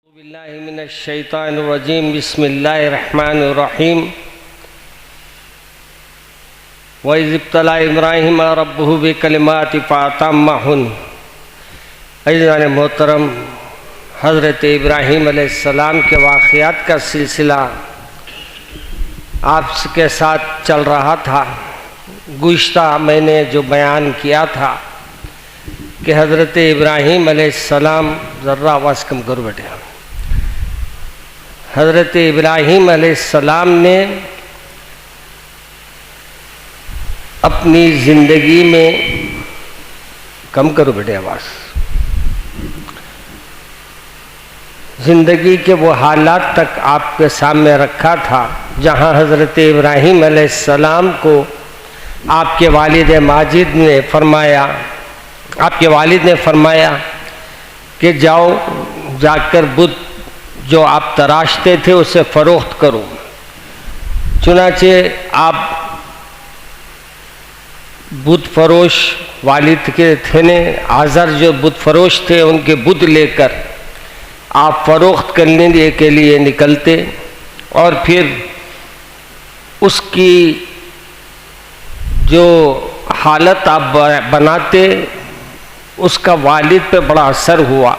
बिल्लाहि मिनश शैतानिर रजीम बिस्मिल्लाहिर रहमानिर रहीम व इज़ इब्तला इब्राहीम रब्बुहु बिकलिमातिन फ़अतम्महुन। अज़ीज़ान मोहतरम, हज़रत इब्राहीम अलैहिस्सलाम के वाक़यात का सिलसिला आपके साथ चल रहा था। गुज़िश्ता मैंने जो बयान किया था कि हज़रत इब्राहीम अलैहिस्सलाम, ज़र्रा आवाज़ कम करो बेटे, हज़रत इब्राहीम अलैहिस्सलाम ने अपनी ज़िंदगी में, कम करो बेटे आवाज़, ज़िंदगी के वो हालात तक आपके सामने रखा था जहाँ हज़रत इब्राहीम अलैहिस्सलाम को आपके वालिद माजिद ने फरमाया, आपके वालिद ने फरमाया कि जाओ जाकर बुत जो आप तराशते थे उसे फ़रोख्त करो। चुनाचे आप बुत फरोश वालिद के थे ने, आज़र जो बुत फरोश थे उनके बुत लेकर आप फ़रोख्त करने के लिए निकलते और फिर उसकी जो हालत आप बनाते उसका वालिद पे बड़ा असर हुआ।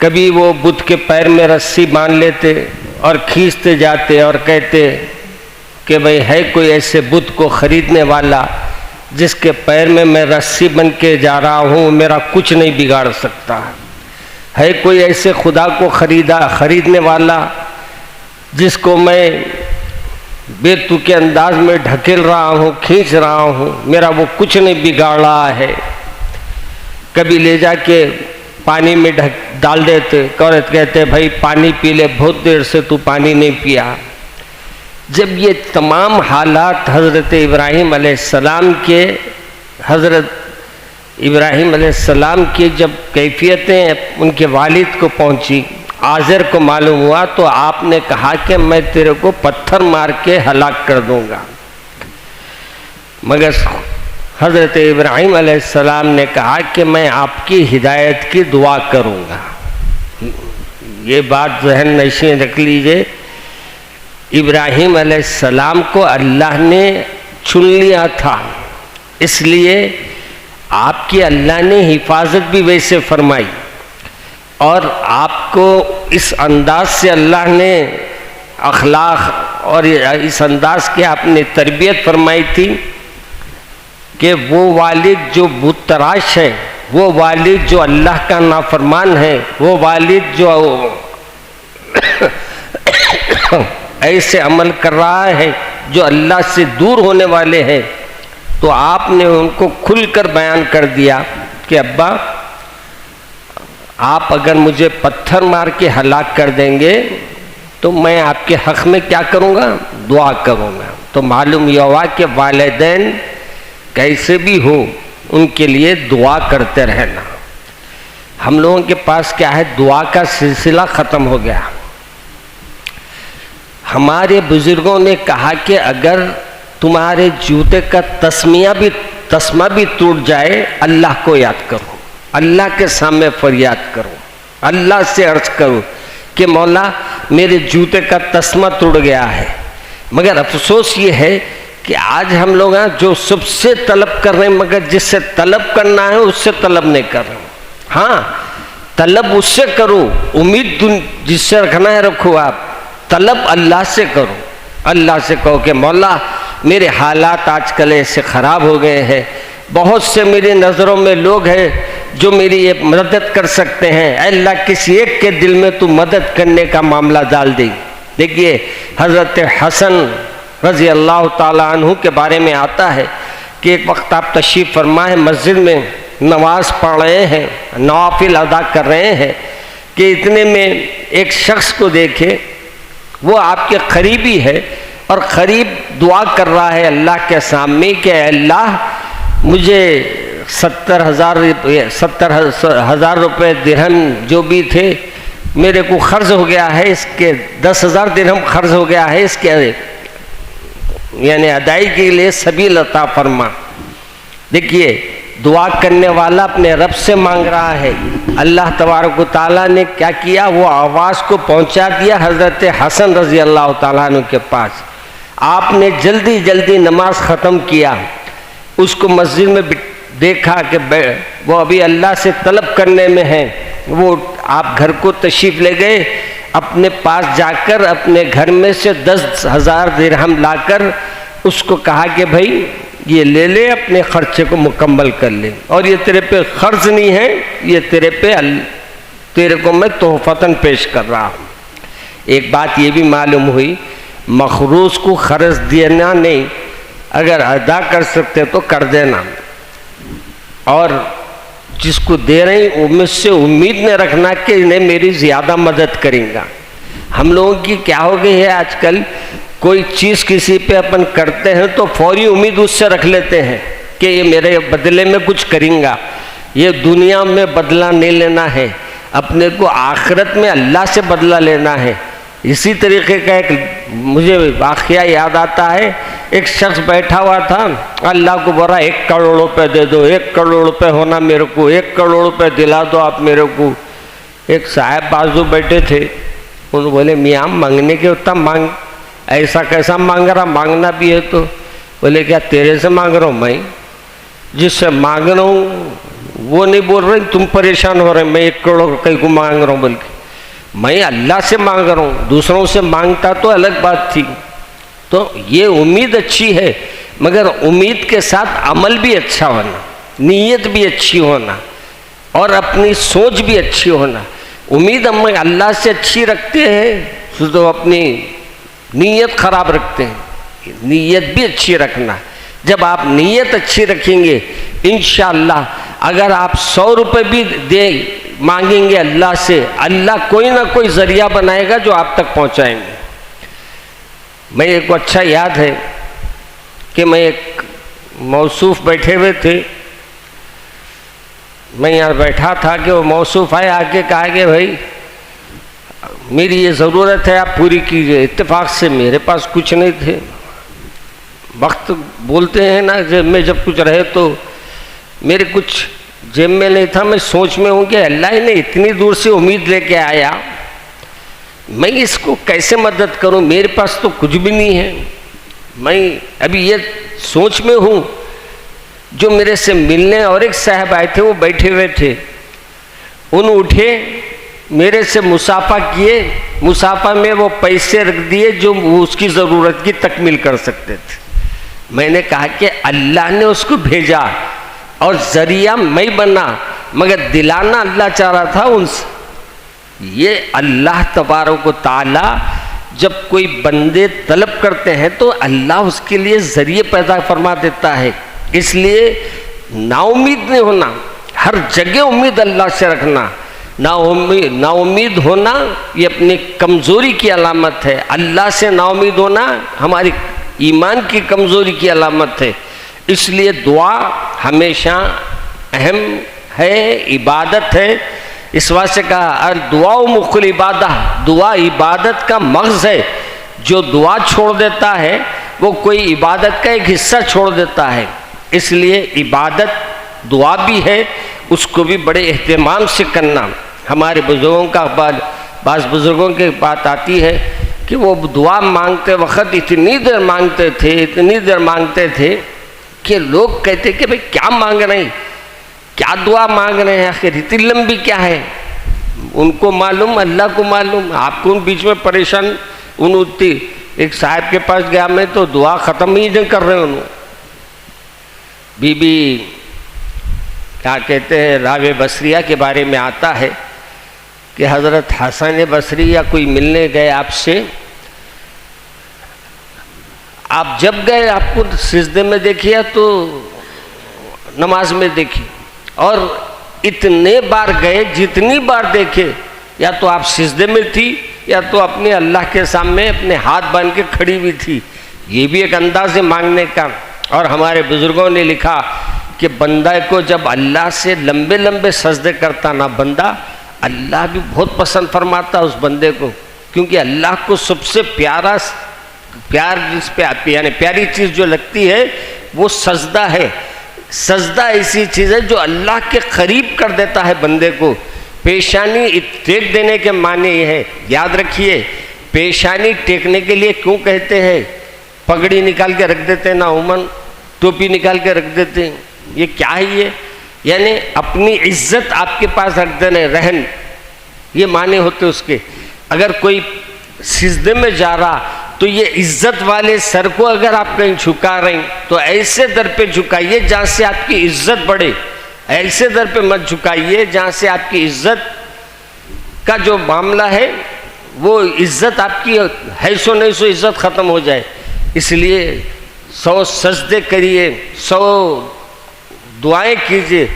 कभी वो बुत के पैर में रस्सी बांध लेते और खींचते जाते और कहते कि भाई है कोई ऐसे बुत को ख़रीदने वाला जिसके पैर में मैं रस्सी बन के जा रहा हूँ, मेरा कुछ नहीं बिगाड़ सकता। है कोई ऐसे खुदा को ख़रीदने वाला जिसको मैं बेतुके अंदाज में ढकेल रहा हूँ, खींच रहा हूँ, मेरा वो कुछ नहीं बिगाड़ रहा है। कभी ले जाके पानी में डाल देते और कहते भाई पानी पी ले, बहुत देर से तू पानी नहीं पिया। जब ये तमाम हालात हज़रत इब्राहीम अलैहिस्सलाम की जब कैफियतें उनके वालिद को पहुंची, आज़र को मालूम हुआ, तो आपने कहा कि मैं तेरे को पत्थर मार के हलाक कर दूंगा। मगर हज़रत इब्राहीम अलैहिस्सलाम ने कहा कि मैं आपकी हिदायत की दुआ करूंगा। ये बात जहन नशीं रख लीजिए, इब्राहीम अलैहिस्सलाम को अल्लाह ने चुन लिया था, इसलिए आपकी अल्लाह ने हिफाजत भी वैसे फरमाई और आपको इस अंदाज से अल्लाह ने अखलाक और इस अंदाज के आपने तरबियत फरमाई थी कि वो वालिद जो बुत तराश है, वो वालिद जो अल्लाह का नाफरमान है, वो वालिद जो ऐसे अमल कर रहा है जो अल्लाह से दूर होने वाले हैं, तो आपने उनको खुलकर बयान कर दिया कि अब्बा आप अगर मुझे पत्थर मार के हलाक कर देंगे तो मैं आपके हक़ में क्या करूँगा, दुआ करूँगा। तो मालूम यह हुआ कि वालिदैन कैसे भी हो उनके लिए दुआ करते रहना। हम लोगों के पास क्या है, दुआ का सिलसिला ख़त्म हो गया। हमारे बुजुर्गों ने कहा कि अगर तुम्हारे जूते का तस्मा भी टूट जाए, अल्लाह को याद करो, अल्लाह के सामने फरियाद करो, अल्लाह से अर्ज करो कि मौला मेरे जूते का तस्मा टूट गया है। मगर अफसोस ये है कि आज हम लोग जो सबसे तलब कर रहे हैं, मगर जिससे तलब करना है उससे तलब नहीं कर रहे। हाँ, तलब उससे करो, उम्मीद जिससे रखना है रखो, आप तलब अल्लाह से करो। अल्लाह से कहो कि मौला मेरे हालात आजकल ऐसे ख़राब हो गए हैं, बहुत से मेरी नज़रों में लोग हैं जो मेरी ये मदद कर सकते हैं, अल्लाह किसी एक के दिल में तू मदद करने का मामला डाल दे। देखिए हज़रत हसन रज़ी अल्लाह ताला अन्हु के बारे में आता है कि एक वक्त आप तशरीफ़ फरमा है, मस्जिद में नमाज़ पढ़ रहे हैं, नवाफिल अदा कर रहे हैं कि इतने में एक शख्स को देखे, वो आपके करीबी है और करीब दुआ कर रहा है अल्लाह के सामने कि अल्लाह मुझे 70,000 रुपये दिरहम जो भी थे मेरे को ख़र्ज हो गया है, इसके 10,000 दिरहम ख़र्ज हो गया है, इसके यानी अदायगी के लिए सबील अता फरमा। देखिए दुआ करने वाला अपने रब से मांग रहा है। अल्लाह तबारक व तआला ने क्या किया, वो आवाज़ को पहुंचा दिया हज़रत हसन रज़ी अल्लाह तआला अन्हु के पास। आपने जल्दी जल्दी नमाज ख़त्म किया, उसको मस्जिद में देखा कि वो अभी अल्लाह से तलब करने में है। वो आप घर को तशरीफ़ ले गए, अपने पास जाकर अपने घर में से 10,000 दिरहम लाकर उसको कहा कि भाई ये ले ले, अपने खर्चे को मुकम्मल कर ले, और ये तेरे पे खर्च नहीं है, ये तेरे को मैं तोहफतन पेश कर रहा हूँ। एक बात ये भी मालूम हुई, मखरूज को खर्च देना नहीं, अगर अदा कर सकते तो कर देना, और जिसको दे रही हूँ मुझसे उम्मीद न रखना कि इन्हें मेरी ज़्यादा मदद करेंगे। हम लोगों की क्या हो गई है आजकल, कोई चीज़ किसी पे अपन करते हैं तो फौरी उम्मीद उससे रख लेते हैं कि ये मेरे बदले में कुछ करेंगा। ये दुनिया में बदला नहीं लेना है, अपने को आखिरत में अल्लाह से बदला लेना है। इसी तरीके का एक मुझे वाक़या याद आता है, एक शख्स बैठा हुआ था, अल्लाह को बोला 1 करोड़ रुपये दे दो, 1 करोड़ रुपये होना मेरे को, 1 करोड़ रुपये दिला दो आप मेरे को। एक साहब बाजू बैठे थे, उन्होंने बोले मियाँ मांगने के उतना मांग, ऐसा कैसा मांग रहा, मांगना भी है तो। बोले क्या तेरे से मांग रहा हूँ, मैं जिससे मांग रहा हूँ वो नहीं बोल रहे, तुम परेशान हो रहे, मैं 1 करोड़ कहीं को मांग रहा हूँ, बल्कि मैं अल्लाह से मांग रहा हूँ। दूसरों से मांगता तो अलग बात थी। तो ये उम्मीद अच्छी है, मगर उम्मीद के साथ अमल भी अच्छा होना, नीयत भी अच्छी होना, और अपनी सोच भी अच्छी होना। उम्मीद हम अल्लाह से अच्छी रखते हैं तो अपनी नीयत खराब रखते हैं, नीयत भी अच्छी रखना। जब आप नीयत अच्छी रखेंगे, इंशाअल्लाह अगर आप 100 रुपये भी दे मांगेंगे अल्लाह से, अल्लाह कोई ना कोई ज़रिया बनाएगा जो आप तक पहुंचाएंगे। मैं एक अच्छा याद है कि मैं एक मौसूफ बैठे हुए थे, मैं यहाँ बैठा था कि वो मौसूफ आए, आके कहा कि भाई मेरी ये ज़रूरत है, आप पूरी कीजिए। इत्तेफाक से मेरे पास कुछ नहीं थे। वक्त बोलते हैं ना, जेब में जब कुछ रहे, तो मेरे कुछ जेब में नहीं था। मैं सोच में हूँ कि अल्लाह ने इतनी दूर से उम्मीद लेके आया, मैं इसको कैसे मदद करूँ, मेरे पास तो कुछ भी नहीं है। मैं अभी ये सोच में हूँ। जो मेरे से मिलने और एक साहब आए थे, वो बैठे हुए थे, उन उठे, मेरे से मुसाफा किए, मुसाफा में वो पैसे रख दिए जो उसकी ज़रूरत की तकमील कर सकते थे। मैंने कहा कि अल्लाह ने उसको भेजा और ज़रिया मैं बना, मगर दिलाना अल्लाह चाह रहा था उनसे। ये अल्लाह तबारक व तआला जब कोई बंदे तलब करते हैं तो अल्लाह उसके लिए ज़रिए पैदा फरमा देता है। इसलिए नाउम्मीद नहीं होना, हर जगह उम्मीद अल्लाह से रखना। नाउम्मीद होना ये अपनी कमज़ोरी की अलामत है। अल्लाह से नाउम्मीद होना हमारी ईमान की कमज़ोरी की अलामत है। इसलिए दुआ हमेशा अहम है, इबादत है। इस वास्ते कहा अर दुआ मुखल इबादत, दुआ इबादत का मग़ज़ है। जो दुआ छोड़ देता है वो कोई इबादत का एक हिस्सा छोड़ देता है। इसलिए इबादत दुआ भी है, उसको भी बड़े एहतमाम से करना। हमारे बुज़ुर्गों का बाज़ बुज़ुर्गों की बात आती है कि वो दुआ मांगते वक्त इतनी देर मांगते थे कि लोग कहते कि भाई क्या मांग रहे हैं, क्या दुआ मांग रहे हैं, आखिर इतनी लंबी क्या है। उनको मालूम, अल्लाह को मालूम। आपको उन बीच में परेशान उनती। एक साहब के पास गया मैं, तो दुआ ख़त्म ही नहीं कर रहे उन्होंने। बीबी क्या कहते हैं, रावे बसरिया के बारे में आता है कि हज़रत हसन बसरी या कोई मिलने गए आपसे, आप जब गए आपको सिजदे में देखिए तो नमाज में देखी, और इतने बार गए जितनी बार देखे, या तो आप सिजदे में थी या तो अपने अल्लाह के सामने अपने हाथ बांध के खड़ी हुई थी। ये भी एक अंदाज है मांगने का। और हमारे बुज़ुर्गों ने लिखा कि बंदा को जब अल्लाह से लंबे लंबे सजदे करता ना बंदा, अल्लाह भी बहुत पसंद फरमाता उस बंदे को, क्योंकि अल्लाह को सबसे प्यार जिस पे आती है, यानी प्यारी चीज़ जो लगती है वो सजदा है। सजदा ऐसी चीज़ है जो अल्लाह के करीब कर देता है बंदे को। पेशानी टेक देने के माने ये है, याद रखिए, पेशानी टेकने के लिए क्यों कहते हैं? पगड़ी निकाल के रख देते हैं ना उमन, टोपी निकाल के रख देते हैं, ये क्या है ये? यानी अपनी इज्जत आपके पास रख देने, रहन, ये माने होते उसके। अगर कोई सिजदे में जा रहा तो ये इज्जत वाले सर को अगर आप कहीं झुका रही तो ऐसे दर पे झुकाइए जहाँ से आपकी इज्जत बढ़े, ऐसे दर पे मत झुकाइए जहाँ से आपकी इज्जत का जो मामला है वो इज्जत आपकी है सो नहीं सो इज्जत ख़त्म हो जाए। इसलिए 100 सजदे करिए, 100 दुआएं कीजिए,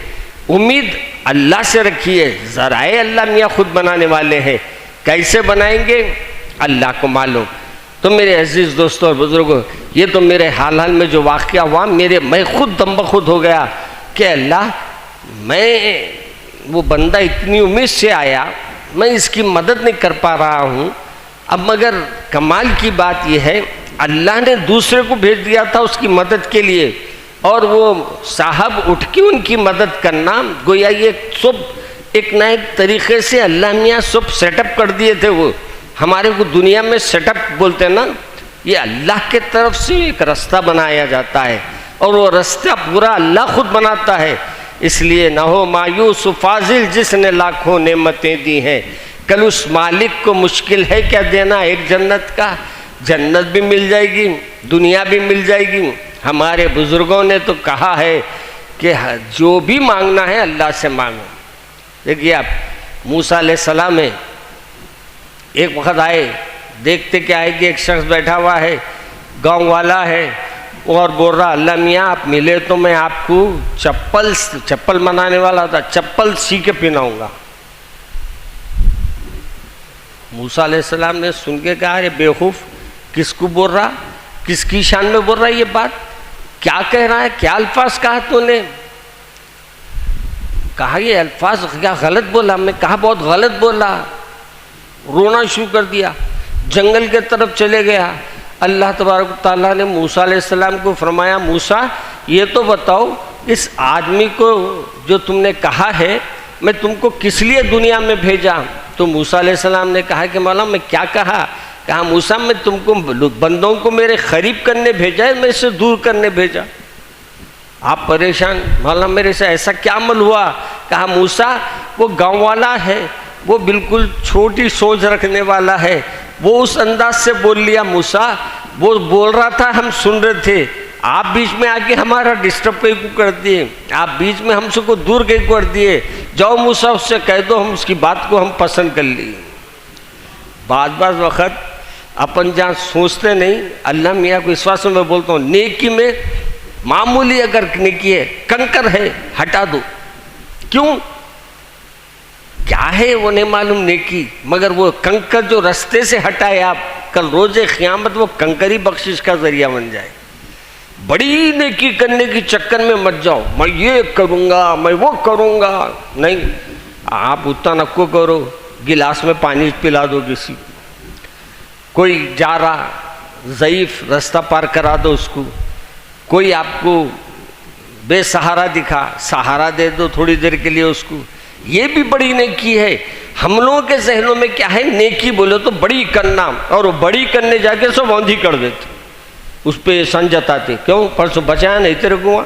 उम्मीद अल्लाह से रखिए। ज़राए अल्लाह मियाँ खुद बनाने वाले हैं, कैसे बनाएंगे अल्लाह को मालूम। तो मेरे अजीज़ दोस्तों और बुज़ुर्गों, ये तो मेरे हाल हाल में जो वाक़या हुआ, मैं खुद दम बखुद हो गया कि अल्लाह, मैं वो बंदा इतनी उम्मीद से आया, मैं इसकी मदद नहीं कर पा रहा हूँ। अब मगर कमाल की बात यह है, अल्लाह ने दूसरे को भेज दिया था उसकी मदद के लिए, और वो साहब उठ के उनकी मदद करना, गोया ये सब एक नए तरीक़े से अल्लाह मियाँ सब सेटअप कर दिए थे। वो हमारे को दुनिया में सेटअप बोलते हैं ना, ये अल्लाह के तरफ से एक रास्ता बनाया जाता है और वो रास्ता पूरा अल्लाह खुद बनाता है। इसलिए ना हो मायूस फाजिल जिसने लाखों नेमतें दी हैं, कल उस मालिक को मुश्किल है क्या देना एक जन्नत का। जन्नत भी मिल जाएगी, दुनिया भी मिल जाएगी। हमारे बुज़ुर्गों ने तो कहा है कि जो भी मांगना है अल्लाह से मांगो। देखिए आप, मूसा अलैहिस्सलाम में एक वक्त आए, देखते क्या है कि एक शख्स बैठा हुआ है, गांव वाला है, और बोल रहा अल्लाह मियाँ आप मिले तो मैं आपको चप्पल बनाने वाला था, चप्पल सी के पहनाऊंगा। मूसा अलैहिस्सलाम ने सुन के कहा, अरे बेवकूफ़, किसको बोल रहा, किसकी शान में बोल रहा है ये बात, क्या कह रहा है, क्या अल्फाज कहा तूने? कहा ये अल्फाज क्या गलत बोला? मैं कहा बहुत गलत बोला। रोना शुरू कर दिया, जंगल के तरफ चले गया। अल्लाह तबारक ताला ने मूसा अलैहिस्सलाम को फरमाया, मूसा ये तो बताओ इस आदमी को जो तुमने कहा है मैं तुमको किस लिए दुनिया में भेजा? तो मूसा अलैहिस्सलाम ने कहा कि मौला मैं क्या कहा? कहा मूसा मैं तुमको बंदों को मेरे करीब करने भेजा है, मैं इससे दूर करने भेजा। आप परेशान, मौला मेरे से ऐसा क्या अमल हुआ? कहा मूसा वो गाँव वाला है, वो बिल्कुल छोटी सोच रखने वाला है, वो उस अंदाज से बोल लिया। मूसा वो बोल रहा था, हम सुन रहे थे, आप बीच में आके हमारा डिस्टर्ब कहीं को कर दिए, आप बीच में हमसे को दूर कहीं कर दिए। जाओ मूसा उससे कह दो हम उसकी बात को हम पसंद कर लिए। बाज़ वक़्त अपन जहाँ सोचते नहीं, अल्लाह मियाँ को विश्वास में बोलता हूँ, नेकी में मामूली अगर नेकी है, कंकर है, हटा दो। क्यों? क्या है वो नहीं मालूम नेकी, मगर वो कंकर जो रास्ते से हटाए आप, कल रोज़े क़यामत वो कंकरी बख्शिश का ज़रिया बन जाए। बड़ी नेकी करने के चक्कर में मत जाओ, मैं ये करूँगा, मैं वो करूँगा। नहीं, आप उतना नको करो, गिलास में पानी पिला दो किसी को, कोई जा रहा ज़ईफ़ रास्ता पार करा दो उसको, कोई आपको बेसहारा दिखा, सहारा दे दो थोड़ी देर के लिए उसको। ये भी बड़ी नेकी है। हम लोगों के जहनों में क्या है, नेकी बोले तो बड़ी करना, और वो बड़ी करने जाके सब औंधी कर देते, उस पर एहसान जताते। क्यों? परसों बचाया नहीं तेरे को,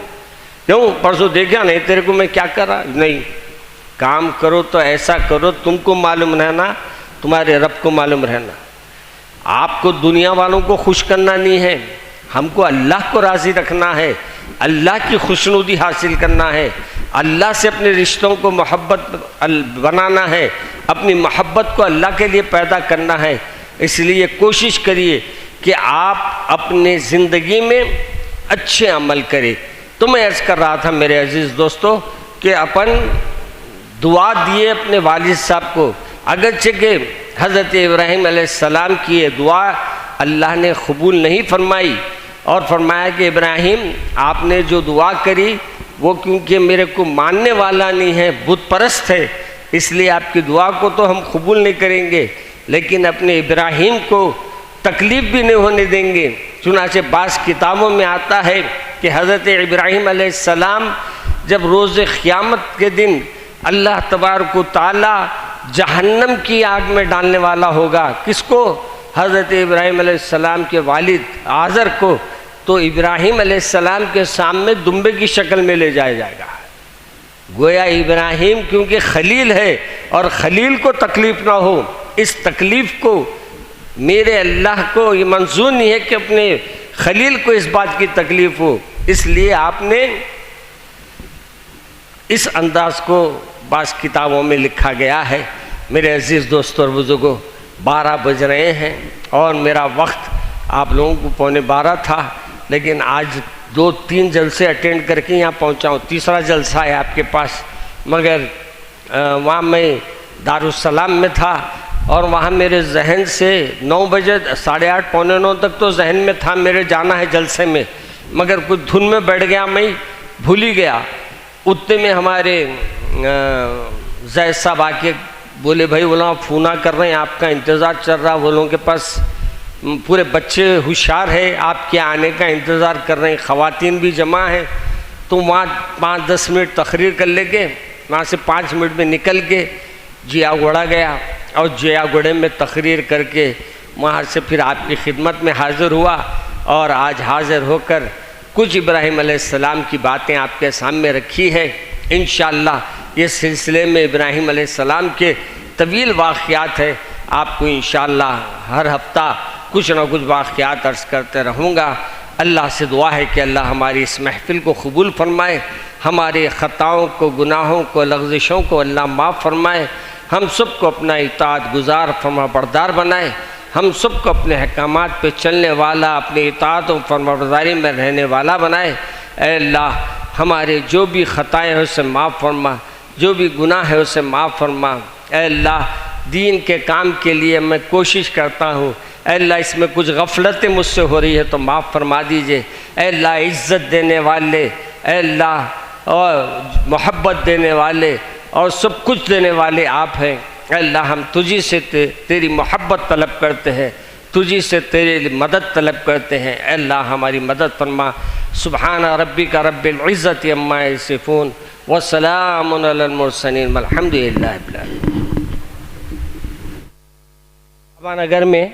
क्यों परसों देखा नहीं तेरे को मैं क्या करा? नहीं, काम करो तो ऐसा करो तुमको मालूम रहना, तुम्हारे रब को मालूम रहना। आपको दुनिया वालों को खुश करना नहीं है, हमको अल्लाह को राज़ी रखना है, अल्लाह की खुशनुदी हासिल करना है, अल्लाह से अपने रिश्तों को मोहब्बत बनाना है, अपनी मोहब्बत को अल्लाह के लिए पैदा करना है। इसलिए कोशिश करिए कि आप अपने ज़िंदगी में अच्छे अमल करें। तो मैं अर्ज़ कर रहा था मेरे अजीज़ दोस्तों कि अपन दुआ दिए अपने वालिद साहब को, अगरचे कि हज़रत इब्राहीम अलैहिस्सलाम की ये दुआ अल्लाह ने कबूल नहीं फरमाई, और फरमाया कि इब्राहीम आपने जो दुआ करी वो क्योंकि मेरे को मानने वाला नहीं है, बुत परस्त है, इसलिए आपकी दुआ को तो हम कबूल नहीं करेंगे, लेकिन अपने इब्राहीम को तकलीफ़ भी नहीं होने देंगे। चुनाचे बाज़ किताबों में आता है कि हज़रत इब्राहीम अलैहिस्सलाम जब रोज़ क़यामत के दिन अल्लाह तबारक व तआला जहन्नम की आग में डालने वाला होगा, किसको? हज़रत इब्राहीम अलैहिस्सलाम के वालिद आज़र को, तो इब्राहीम अलैहिस्सलाम के सामने दुम्बे की शक्ल में ले जाया जाएगा। गोया इब्राहीम क्योंकि खलील है और खलील को तकलीफ़ ना हो, इस तकलीफ़ को मेरे अल्लाह को ये मंजूर नहीं है कि अपने खलील को इस बात की तकलीफ़ हो, इसलिए आपने इस अंदाज़ को बास किताबों में लिखा गया है। मेरे अज़ीज़ दोस्तों और बुज़ुर्गों, 12 बज रहे हैं और मेरा वक्त आप लोगों को 11:15 था, लेकिन आज 2-3 जलसे अटेंड करके यहाँ पहुँचा हूँ। तीसरा जलसा है आपके पास, मगर वहाँ मैं दारुस्सलाम में था और वहाँ मेरे जहन से 9 बजे 8:30 पौने 9 तक तो जहन में था मेरे जाना है जलसे में, मगर कुछ धुन में बैठ गया, मैं भूल ही गया। उतने में हमारे जैद साहब आके बोले, भाई बोला फ़ोना कर रहे हैं, आपका इंतज़ार चल रहा, वो लोगों के पास पूरे बच्चे होशियार है, आपके आने का इंतज़ार कर रहे हैं, ख़वातीन भी जमा है, तो वहाँ 5-10 मिनट तकरीर कर लेके वहाँ से 5 मिनट में निकल के जियागोड़ा गया और जियागोड़े में तकरीर करके वहाँ से फिर आपकी खिदमत में हाज़िर हुआ और आज हाज़िर होकर कुछ इब्राहीम अलैहिस्सलाम की बातें आपके सामने रखी है। इंशाअल्लाह ये सिलसिले में इब्राहीम अलैहिस्सलाम के तवील वाक़यात है, आपको इंशाअल्लाह हर हफ्ता कुछ ना कुछ वाक़यात अर्ज़ करते रहूँगा। अल्लाह से दुआ है कि अल्लाह हमारी इस महफ़िल को कबूल फरमाए, हमारे ख़ताओं को, गुनाहों को, लग़्ज़िशों को अल्लाह माफ़ फरमाए, हम सब को अपना इताअत गुज़ार फरमाबरदार बनाए, हम सब को अपने अहकामात पे चलने वाला, अपनी इताअत और फरमाबरदारी में रहने वाला बनाए। ऐ अल्लाह हमारे जो भी ख़ताएँ हैं उसे माफ़ फरमा, जो भी गुनाह है उसे माफ़ फरमा। ऐ अल्लाह दीन के काम के लिए मैं कोशिश करता हूँ, ऐ अल्लाह इसमें कुछ गफलतें मुझसे हो रही है तो माफ़ फरमा दीजिए। ऐ अल्लाह इज़्ज़त देने वाले, ऐ अल्लाह और मोहब्बत देने वाले और सब कुछ देने वाले आप हैं। ऐ अल्लाह हम तुझी से तेरी मोहब्बत तलब करते हैं, तुझी से तेरी मदद तलब करते हैं। ऐ अल्लाह हमारी मदद फरमा। सुब्हान रब्बिका रब्बिल इज़्ज़ति अम्मा यसिफून व सलामुन अलल मुरसलीन वल्हम्दुलिल्लाहि रब्बिल आलमीन। नगर में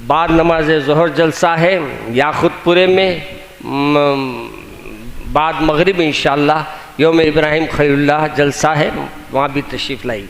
बाद नमाज ज़ोहर जलसा है, याखुतपुरे में बाद मगरिब इंशाअल्लाह यौम इब्राहीम खलीलुल्लाह जलसा है, वहाँ भी तशरीफ़ लाइए।